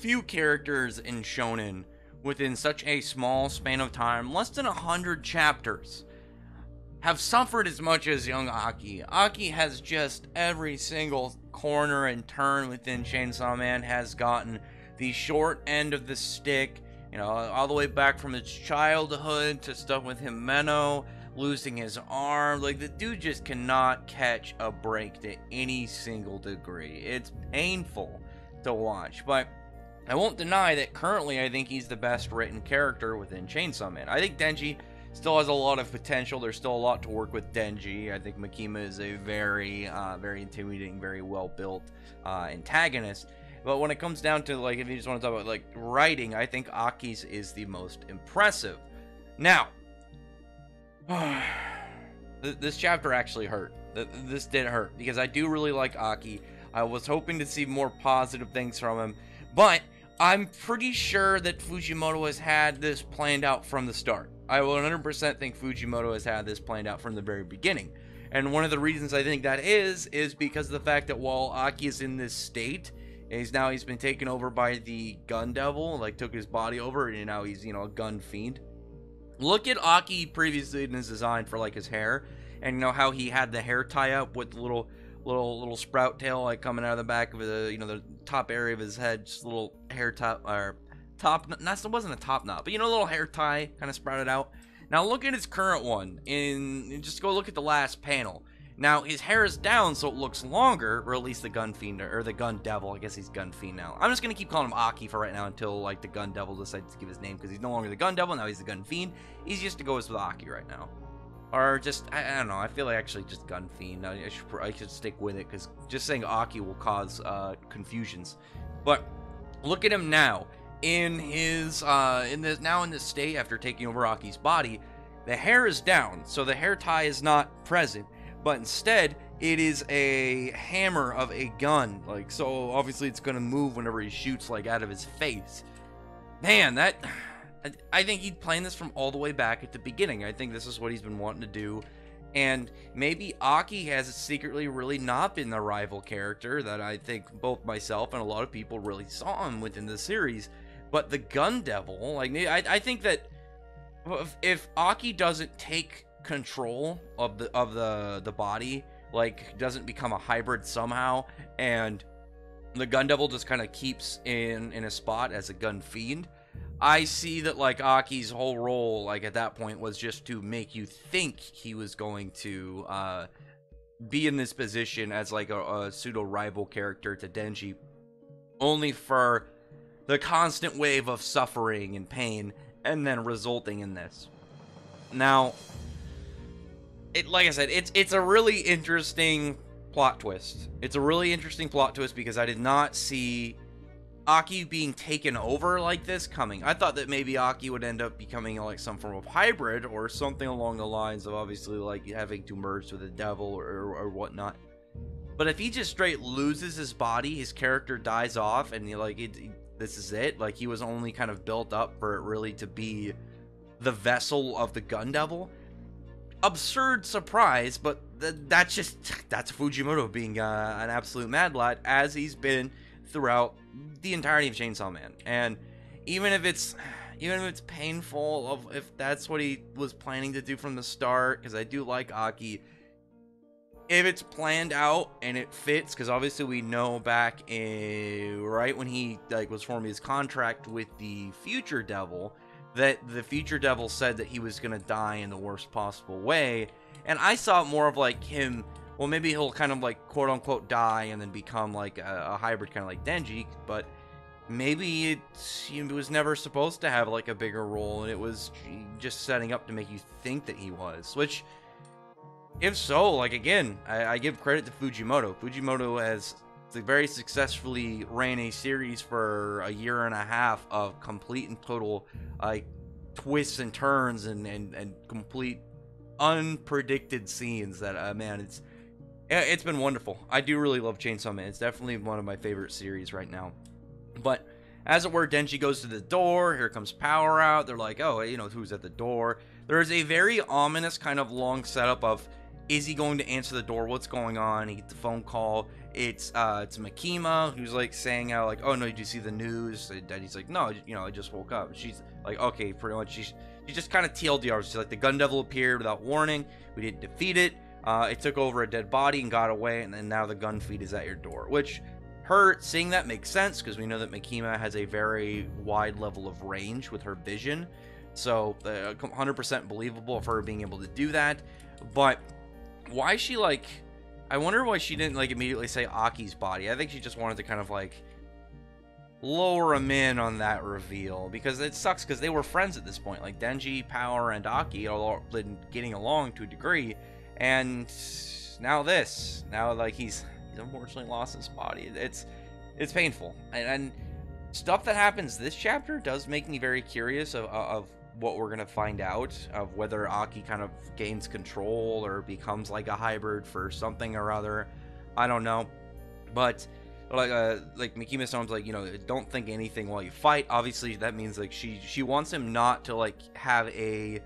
few characters in shonen within such a small span of time, less than 100 chapters, have suffered as much as young Aki. Aki has just every single corner and turn within Chainsaw Man has gotten the short end of the stick, you know, all the way back from his childhood to stuff with Himeno losing his arm. Like, the dude just cannot catch a break to any single degree. It's painful to watch, but I won't deny that currently I think he's the best written character within Chainsaw Man. I think Denji still has a lot of potential. There's still a lot to work with Denji. I think Makima is a very intimidating, very well-built antagonist. But when it comes down to, like, if you just want to talk about, like, writing, I think Aki's is the most impressive. Now, this chapter actually hurt. This did hurt, because I do really like Aki. I was hoping to see more positive things from him, but I'm pretty sure that Fujimoto has had this planned out from the start. I 100% think Fujimoto has had this planned out from the very beginning. And one of the reasons I think that is because of the fact that while Aki is in this state, he's been taken over by the gun devil, like took his body over, and now he's, you know, a gun fiend. Look at Aki previously in his design for, like, his hair, and you know how he had the hair tie up with the little sprout tail, like, coming out of the back of the, you know, the top area of his head, just a little hair top, or top, it wasn't a top knot, but, you know, a little hair tie kind of sprouted out. Now look at his current one, and just go look at the last panel. Now his hair is down, so it looks longer, or at least the gun fiend, or the gun devil. I guess he's gun fiend now. I'm just gonna keep calling him Aki for right now until, like, the gun devil decides to give his name, because he's no longer the gun devil, now he's the gun fiend. Easiest to go is with Aki right now, or just, I don't know. I feel like actually just gun fiend. I should stick with it, because just saying Aki will cause confusions. But look at him now in his in this state after taking over Aki's body. The hair is down, so the hair tie is not present, but instead it is a hammer of a gun. Like, so obviously it's gonna move whenever he shoots, like, out of his face. Man, that, I think he'd planned this from all the way back at the beginning. I think this is what he's been wanting to do. And maybe Aki has secretly really not been the rival character that I think both myself and a lot of people really saw him within the series. But the gun devil, like, I think that if Aki doesn't take control of the body, like, doesn't become a hybrid somehow, and the gun devil just kind of keeps in a spot as a gun fiend, I see that, like, Aki's whole role, like, at that point was just to make you think he was going to be in this position as, like, a pseudo rival character to Denji, only for the constant wave of suffering and pain and then resulting in this. Now, like I said, it's a really interesting plot twist. It's a really interesting plot twist because I did not see Aki being taken over like this coming. I thought that maybe Aki would end up becoming, like, some form of hybrid or something along the lines of, obviously, like, having to merge with the devil or whatnot. But if he just straight loses his body, his character dies off, and, like, this is it. Like, he was only kind of built up for it really to be the vessel of the gun devil. Absurd surprise, but that's Fujimoto being an absolute mad lad, as he's been throughout the entirety of Chainsaw Man. And even if it's painful, if that's what he was planning to do from the start, because I do like Aki, if it's planned out and it fits, because obviously we know back right when he, like, was forming his contract with the Future Devil, that the Future Devil said that he was gonna die in the worst possible way, and I saw it more of, like, him, well, maybe he'll kind of, like, quote-unquote die and then become, like, a hybrid, kind of like Denji, but maybe he was never supposed to have, like, a bigger role, and it was just setting up to make you think that he was, which, if so, like, again, I give credit to Fujimoto. Fujimoto has very successfully ran a series for a year and a half of complete and total, like, twists and turns and complete unpredicted scenes that, man, it's been wonderful. I do really love Chainsaw Man. It's definitely one of my favorite series right now. But as it were, Denji goes to the door. Here comes Power Out. They're like, oh, you know, who's at the door? There is a very ominous kind of long setup of is he going to answer the door? What's going on? He gets the phone call. It's Makima, who's like saying how like, oh no, did you see the news? And Daddy's like, no, you know, I just woke up. She's like, okay, pretty much. She just kind of TLDR. She's like, the gun devil appeared without warning. We didn't defeat it. It took over a dead body and got away, and then now the gun feed is at your door. Which, her seeing that makes sense, because we know that Makima has a very wide level of range with her vision. So 100% believable of her being able to do that. But why she like, I wonder why she didn't like immediately say Aki's body. I think she just wanted to kind of like lower him in on that reveal, because it sucks because they were friends at this point. Like Denji, Power, and Aki all been getting along to a degree, and now like he's unfortunately lost his body. It's painful, and stuff that happens this chapter does make me very curious of what we're gonna find out, of whether Aki kind of gains control or becomes like a hybrid for something or other. I don't know, but like Mikima sounds like, you know, don't think anything while you fight. Obviously that means like she wants him not to like have a,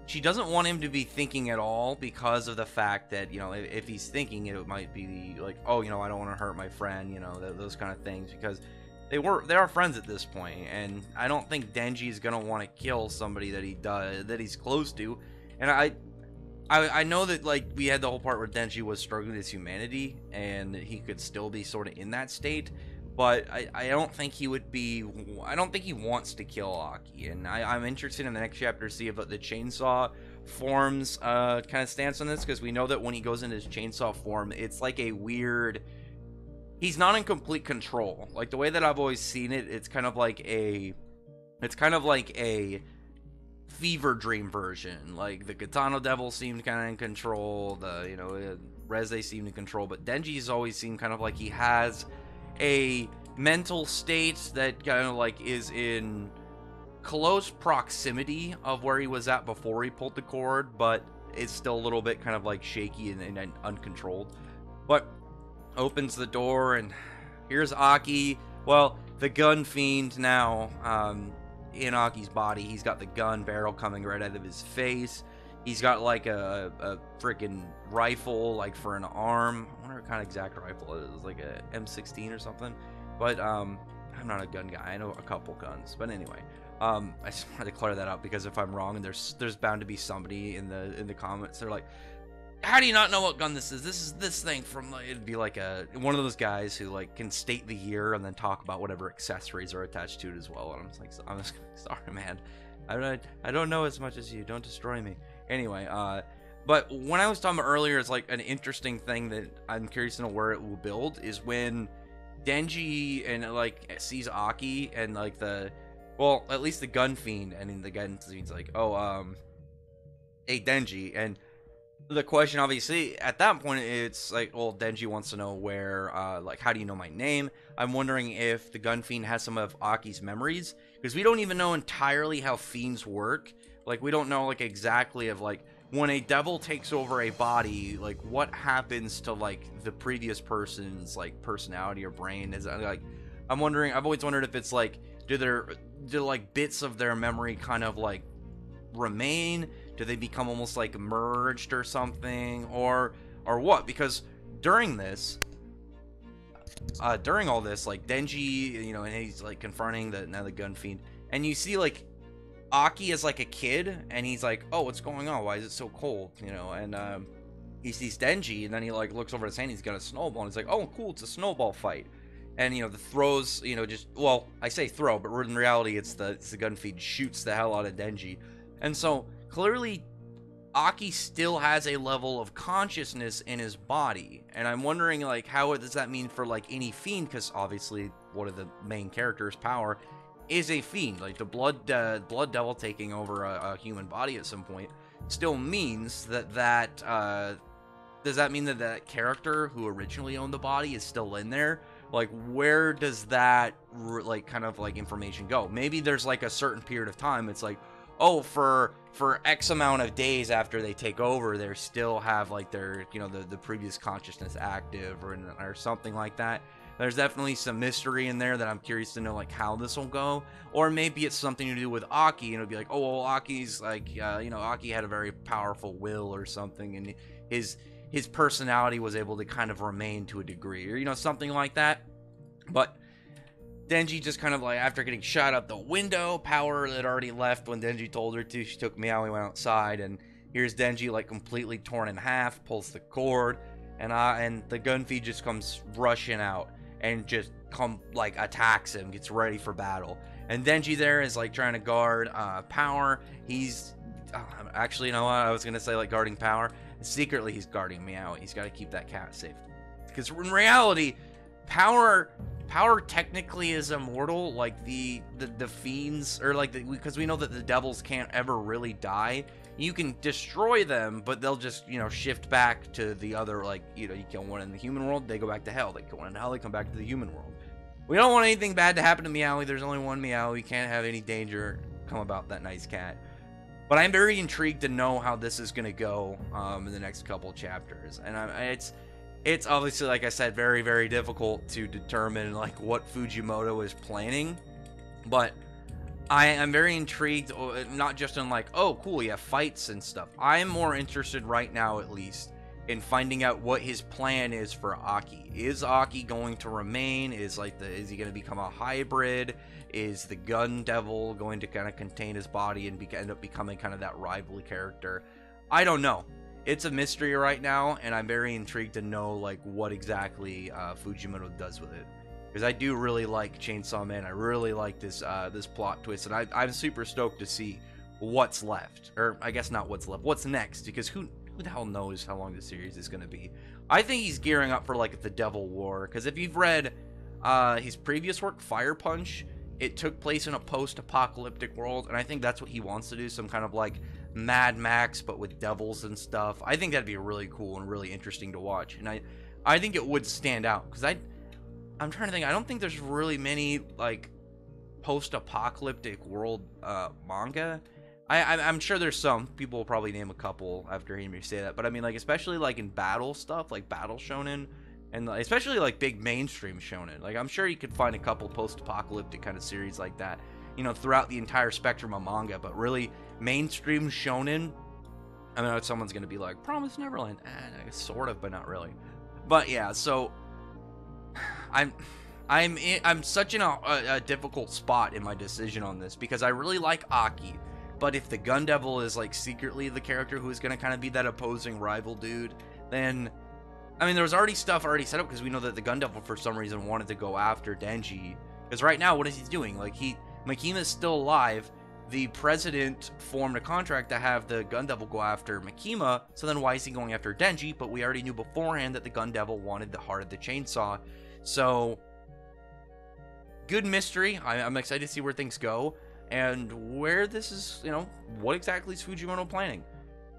she doesn't want him to be thinking at all, because of the fact that, you know, if he's thinking, it might be like, oh, you know, I don't want to hurt my friend, you know, those kind of things, because they are friends at this point, and I don't think Denji is gonna want to kill somebody that he's close to. And I know that like we had the whole part where Denji was struggling with his humanity, and he could still be sort of in that state, but I don't think he would be. I don't think he wants to kill Aki, and I'm interested in the next chapter to see if the chainsaw forms kind of stance on this, because we know that when he goes into his chainsaw form, it's like a weird. He's not in complete control. Like the way that I've always seen it, it's kind of like a fever dream version. Like the Katana Devil seemed kind of in control. The, you know, Reze seemed in control, but Denji's always seemed kind of like he has a mental state that kind of like is in close proximity of where he was at before he pulled the cord, but it's still a little bit kind of like shaky and uncontrolled. But opens the door, and here's Aki. Well, the gun fiend now in Aki's body. He's got the gun barrel coming right out of his face. He's got like a freaking rifle, like for an arm. I wonder what kind of exact rifle it is, like a M16 or something. But I'm not a gun guy. I know a couple guns, but anyway, I just wanted to clear that up, because if I'm wrong, and there's bound to be somebody in the comments, they're like, how do you not know what gun this is? This is this thing from, like, it'd be like one of those guys who like can state the year and then talk about whatever accessories are attached to it as well. And I'm just sorry, man. I don't know as much as you. Don't destroy me. Anyway, but when I was talking about earlier, it's like an interesting thing that I'm curious to know where it will build is when Denji and like sees Aki and like well, at least the gun fiend, and then the gun fiend's like, oh, hey Denji, and the question, obviously, at that point, it's like, well, Denji wants to know where, like, how do you know my name? I'm wondering if the gun fiend has some of Aki's memories, because we don't even know entirely how fiends work. Like, we don't know, like, exactly of, like, when a devil takes over a body, like, what happens to, like, the previous person's, like, personality or brain? Is it, like, I'm wondering, I've always wondered if it's, like, do like, bits of their memory kind of, like, remain? Do they become almost like merged or something, or what? Because during all this, like Denji, you know, and he's like confronting the gun fiend, and you see like Aki is like a kid, and he's like, oh, what's going on? Why is it so cold? You know, and he sees Denji, and then he like looks over his hand, he's got a snowball, and he's like, oh, cool, it's a snowball fight. And, you know, the throws, you know, just, well, I say throw, but in reality, it's the gun feed shoots the hell out of Denji. And so, clearly, Aki still has a level of consciousness in his body. And I'm wondering, like, how does that mean for, like, any fiend? Because, obviously, one of the main characters, Power, is a fiend. Like, the blood devil taking over a human body at some point still means that does that mean that that character who originally owned the body is still in there? Like, where does that, like, kind of, like, information go? Maybe there's, like, a certain period of time, it's like, oh, for X amount of days after they take over, they still have, like, their, you know, the previous consciousness active, or something like that. There's definitely some mystery in there that I'm curious to know, like, how this will go. Or maybe it's something to do with Aki, and it'll be like, oh, well, Aki's, like, you know, Aki had a very powerful will or something, and his personality was able to kind of remain to a degree, or, you know, something like that. But Denji just kind of like, after getting shot out the window, Power had already left when Denji told her to. She took Meowie, went outside, and here's Denji like completely torn in half, pulls the cord, and the Gunfi just comes rushing out and just like attacks him, gets ready for battle. And Denji there is like trying to guard Power. He's actually, you know what, I was gonna say like guarding Power. Secretly he's guarding Meowie. He's got to keep that cat safe, because in reality, Power technically is immortal, like the fiends, or like because we know that the devils can't ever really die. You can destroy them, but they'll just, you know, shift back to the other, like, you know, you kill one in the human world, they go back to hell. They kill one in hell, they come back to the human world. We don't want anything bad to happen to Meowie. There's only one Meowie. You can't have any danger come about that nice cat. But I'm very intrigued to know how this is going to go in the next couple chapters. And it's obviously, like I said, very, very difficult to determine like what Fujimoto is planning. But I am very intrigued, not just in like, oh, cool, you have fights and stuff. I am more interested right now, at least, in finding out what his plan is for Aki. Is Aki going to remain? Is he going to become a hybrid? Is the Gun Devil going to kind of contain his body and end up becoming kind of that rival character? I don't know. It's a mystery right now, and I'm very intrigued to know like what exactly Fujimoto does with it. Because I do really like Chainsaw Man. I really like this this plot twist, and I'm super stoked to see what's left. Or I guess not what's left. What's next? Because who the hell knows how long the series is going to be? I think he's gearing up for like the Devil War. Because if you've read his previous work, Fire Punch, it took place in a post-apocalyptic world, and I think that's what he wants to do. Some kind of like Mad Max, but with devils and stuff. I think that'd be really cool and really interesting to watch. And I think it would stand out, because I'm trying to think. I don't think there's really many like post-apocalyptic world manga. I'm sure there's some. People will probably name a couple after hearing me say that. But I mean, like, especially like in battle stuff, like Battle Shonen, and especially like big mainstream shonen. Like, I'm sure you could find a couple post-apocalyptic kind of series like that, you know, throughout the entire spectrum of manga. But really, mainstream shonen, I know someone's gonna be like, Promise Neverland, sort of, but not really. But yeah, so I'm such in a difficult spot in my decision on this, because I really like Aki, but if the Gun Devil is like secretly the character who is gonna kind of be that opposing rival dude, then I mean, there was already stuff set up, because we know that the Gun Devil for some reason wanted to go after Denji. Because right now, what is he doing? Like, Makima's still alive. The president formed a contract to have the Gun Devil go after Makima, so then why is he going after Denji? But we already knew beforehand that the Gun Devil wanted the heart of the chainsaw. So, good mystery. I'm excited to see where things go, and where this is, you know, what exactly is Fujimoto planning?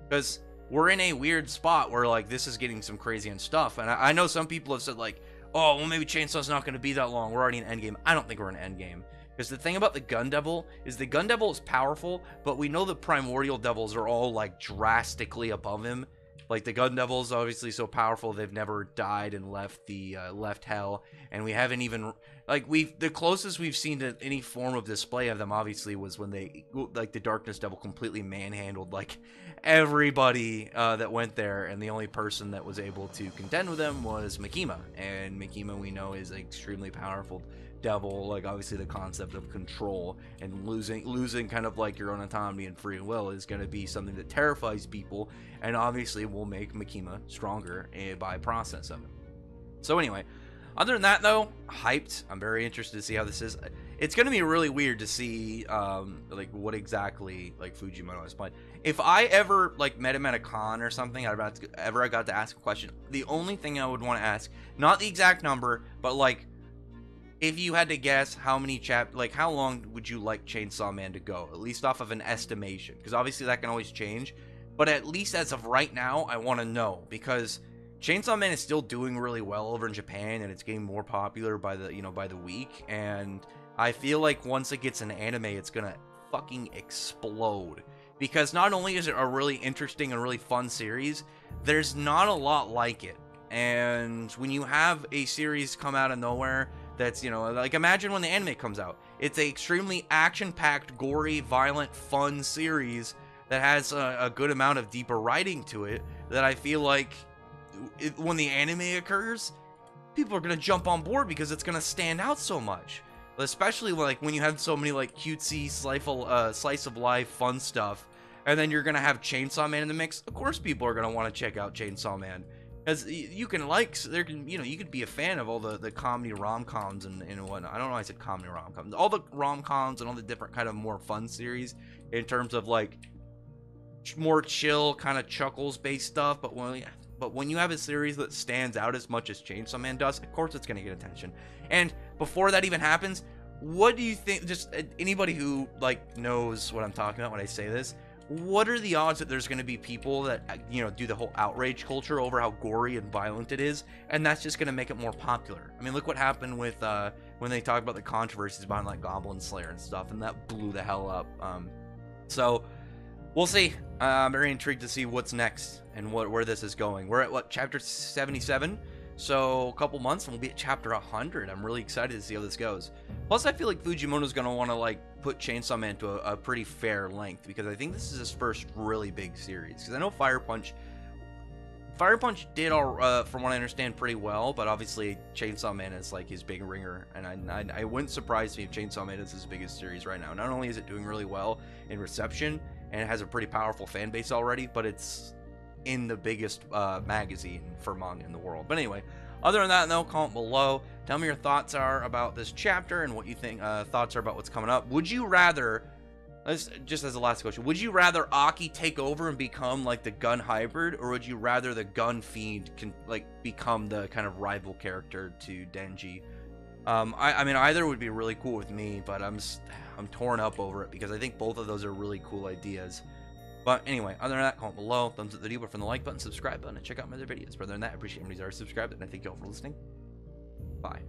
Because we're in a weird spot where, like, this is getting some crazy and stuff, and I know some people have said, like, oh, well, maybe Chainsaw's not going to be that long, we're already in Endgame. I don't think we're in Endgame. Because the thing about the Gun Devil is the Gun Devil is powerful, but we know the Primordial Devils are all, like, drastically above him. Like, the Gun Devil is obviously so powerful, they've never died and left the, left hell, and we haven't even, like, the closest we've seen to any form of display of them, obviously, was when they, like, the Darkness Devil completely manhandled, like, everybody that went there, and the only person that was able to contend with them was Makima. And Makima, we know, is an extremely powerful devil. Like, obviously the concept of control and losing kind of like your own autonomy and free will is going to be something that terrifies people, and obviously will make Makima stronger by process of it. So anyway, other than that though, hyped. I'm very interested to see how this is. It's going to be really weird to see like what exactly like Fujimoto is playing. If I ever like met him at a con or something, I got to ask a question, the only thing I would want to ask, not the exact number, but like, if you had to guess how many how long would you like Chainsaw Man to go, at least off of an estimation, because obviously that can always change, but at least as of right now, I want to know, because Chainsaw Man is still doing really well over in Japan, and it's getting more popular by the, you know, by the week, and I feel like once it gets an anime, it's gonna fucking explode, because not only is it a really interesting and really fun series, there's not a lot like it, and when you have a series come out of nowhere that's, you know, like, imagine when the anime comes out. It's a extremely action-packed, gory, violent, fun series that has a good amount of deeper writing to it, that I feel like when the anime occurs, people are gonna jump on board because it's gonna stand out so much. Especially like when you have so many like cutesy slice of life fun stuff, and then you're gonna have Chainsaw Man in the mix. Of course people are gonna want to check out Chainsaw Man, because you can you could be a fan of all the comedy rom-coms and whatnot. I don't know why I said comedy rom-coms, all the rom-coms and all the different kind of more fun series in terms of like more chill kind of chuckles based stuff. But when you have a series that stands out as much as Chainsaw Man does, of course it's going to get attention. And before that even happens, what do you think, just anybody who like knows what I'm talking about when I say this, what are the odds that there's going to be people that, you know, do the whole outrage culture over how gory and violent it is, and that's just going to make it more popular? I mean, look what happened with when they talked about the controversies behind like Goblin Slayer and stuff, and that blew the hell up. So we'll see. I'm very intrigued to see what's next and where this is going. We're at what, chapter 77? So a couple months and we'll be at chapter 100. I'm really excited to see how this goes. Plus, I feel like Fujimoto's gonna want to like put Chainsaw Man to a pretty fair length, because I think this is his first really big series. Because I know Fire Punch did all, from what I understand, pretty well, but obviously Chainsaw Man is like his big ringer, and I wouldn't surprise me if Chainsaw Man is his biggest series right now. Not only is it doing really well in reception, and it has a pretty powerful fan base already, but it's in the biggest magazine for manga in the world. But anyway, other than that, though, comment below. Tell me your thoughts are about this chapter and what you think thoughts are about what's coming up. Would you rather, just as a last question, would you rather Aki take over and become like the gun hybrid, or would you rather the gun fiend can like become the kind of rival character to Denji? I mean, either would be really cool with me, but I'm torn up over it because I think both of those are really cool ideas. But anyway, other than that, comment below, thumbs up the video from the like button, subscribe button, and check out my other videos. But other than that, I appreciate everybody's already subscribed, and I thank you all for listening. Bye.